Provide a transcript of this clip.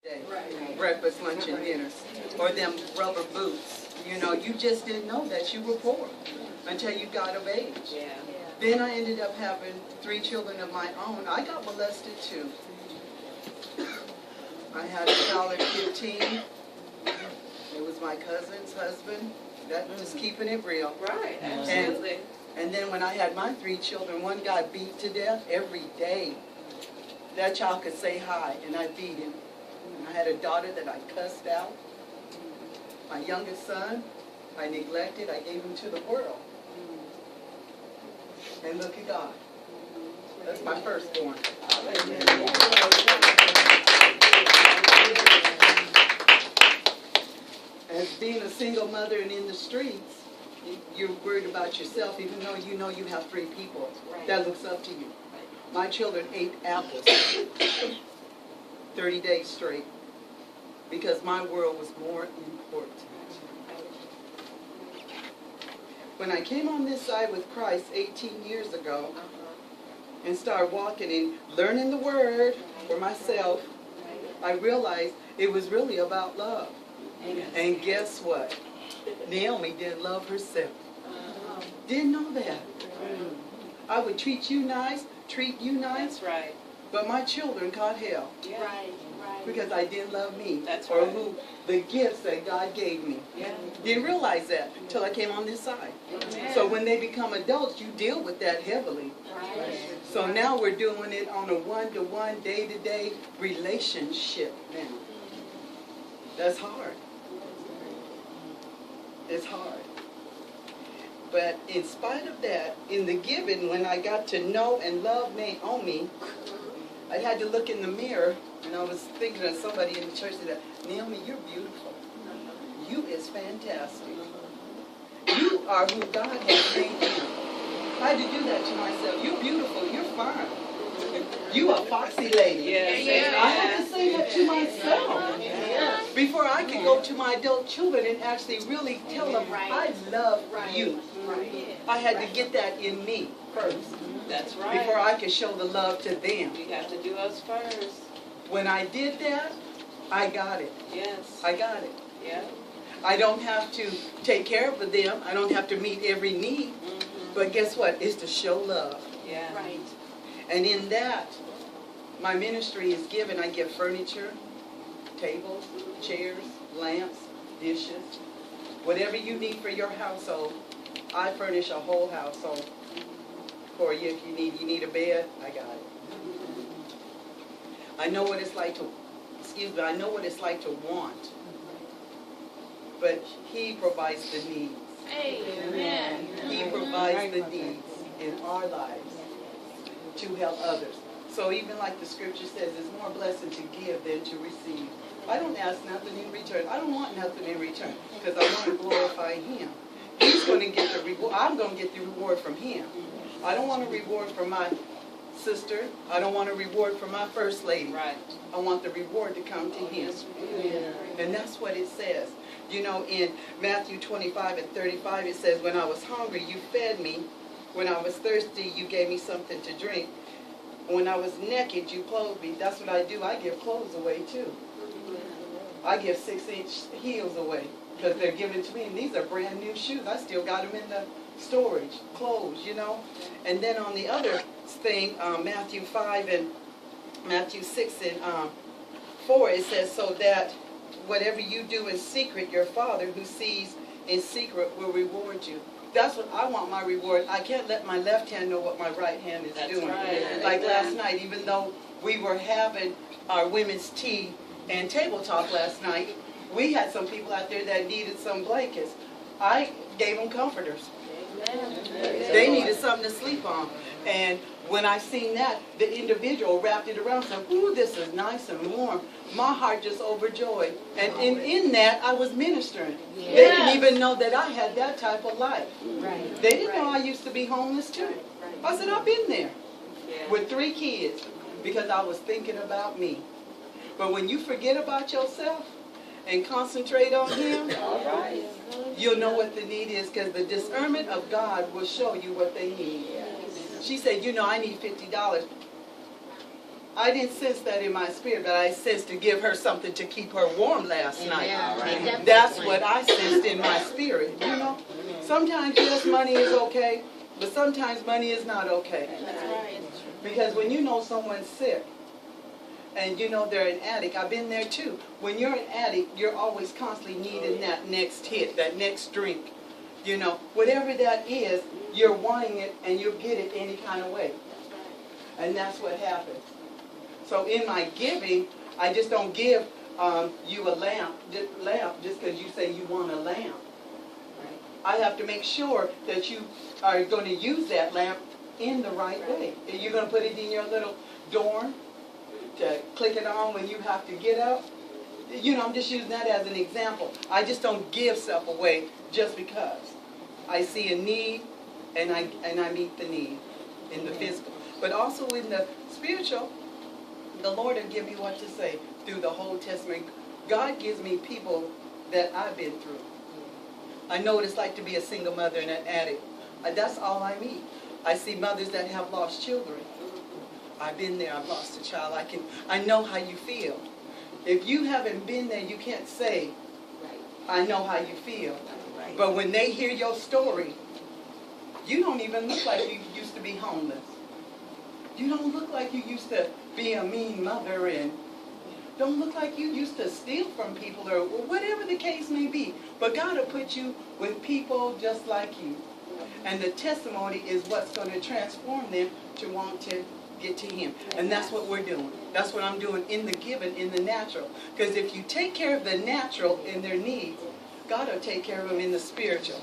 Right. Breakfast, lunch, and dinners. Or them rubber boots. You know, you just didn't know that you were poor until you got of age. Yeah. Then I ended up having 3 children of my own. I got molested too. I had a child at 15. It was my cousin's husband. That was keeping it real. Right, absolutely. And then when I had my 3 children, one got beat to death every day. That child could say hi, and I beat him. And I had a daughter that I cussed out. My youngest son, I neglected. I gave him to the world. And look at God. That's my firstborn. As being a single mother and in the streets, you're worried about yourself, even though you know you have 3 people that looks up to you. My children ate apples 30 days straight because my world was more important. When I came on this side with Christ 18 years ago and started walking and learning the Word for myself, I realized it was really about love. And guess what? Naomi didn't love herself. Didn't know that. I would treat you nice, That's right. but my children caught hell. Yeah. Right. Because I didn't love me. That's or right. who the gifts that God gave me. Yeah. Didn't realize that until I came on this side. Amen. So when they become adults, you deal with that heavily. Right. So now we're doing it on a one-to-one, day-to-day relationship now. That's hard. It's hard. But in spite of that, in the giving, when I got to know and love Naomi, I had to look in the mirror, and I was thinking of somebody in the church that, Naomi, you're beautiful. You is fantastic. You are who God has made you. I had to do that to myself. You're beautiful. You're fine. You a foxy lady. Yes. I had to say that to myself before I could go to my adult children and actually really tell them, I love you. I had to get that in me first That's right. before I could show the love to them. You have to do us first. When I did that, I got it. Yes. I got it. Yeah. I don't have to take care of them. I don't have to meet every need. But guess what? It's to show love. Yeah. Right. And in that, my ministry is given. I give furniture, tables, chairs, lamps, dishes, whatever you need for your household. I furnish a whole household for you. If you need a bed, I got it. I know what it's like to, I know what it's like to want. But He provides the needs. Amen. He provides the needs in our lives to help others. So even like the scripture says, it's more blessed to give than to receive. I don't ask nothing in return. I don't want nothing in return because I want to glorify Him. He's going to get the reward. I'm going to get the reward from Him. I don't want a reward from my sister. I don't want a reward from my first lady. Right. I want the reward to come to Him. And that's what it says. You know, in Matthew 25 and 35, it says, when I was hungry, you fed me. When I was thirsty, you gave me something to drink. When I was naked, you clothed me. That's what I do. I give clothes away, too. I give 6-inch heels away because they're given to me. And these are brand new shoes. I still got them in the storage, clothes, you know. And then on the other thing, Matthew 5 and Matthew 6 and 4, it says, so that whatever you do in secret, your Father who sees in secret will reward you. That's what I want my reward. I can't let my left hand know what my right hand is doing. Right. Like last night, even though we were having our women's tea and table talk last night, we had some people out there that needed some blankets. I gave them comforters. They needed something to sleep on. And when I seen that, the individual wrapped it around and said, ooh, this is nice and warm. My heart just overjoyed. And in that, I was ministering. They didn't even know that I had that type of life. They didn't know I used to be homeless too. I said, I've been there with 3 kids because I was thinking about me. But when you forget about yourself and concentrate on Him, you'll know what the need is because the discernment of God will show you what they need. She said, you know, I need $50. I didn't sense that in my spirit, but I sensed to give her something to keep her warm last night. Amen. That's what I sensed in my spirit, you know. Sometimes, yes, money is okay, but sometimes money is not okay. That's right. Because when you know someone's sick, and you know they're an addict, I've been there too. When you're an addict, you're always constantly needing that next hit, that next drink. You know, whatever that is, you're wanting it and you'll get it any kind of way. And that's what happens. So in my giving, I just don't give you a lamp just because you say you want a lamp. I have to make sure that you are going to use that lamp in the right way. You're going to put it in your little dorm to click it on when you have to get up. You know, I'm just using that as an example. I just don't give stuff away just because. I see a need and I meet the need in the physical. But also in the spiritual, the Lord will give me what to say through the whole Testament. God gives me people that I've been through. I know what it's like to be a single mother and an addict. That's all I meet. I see mothers that have lost children. I've been there. I've lost a child. I know how you feel. If you haven't been there, you can't say, I know how you feel. But when they hear your story, you don't even look like you used to be homeless. You don't look like you used to be a mean mother and don't look like you used to steal from people or whatever the case may be. But God will put you with people just like you. And the testimony is what's going to transform them to want to get to Him. And that's what we're doing. That's what I'm doing in the giving, in the natural. Because if you take care of the natural in their needs, God will take care of them in the spiritual.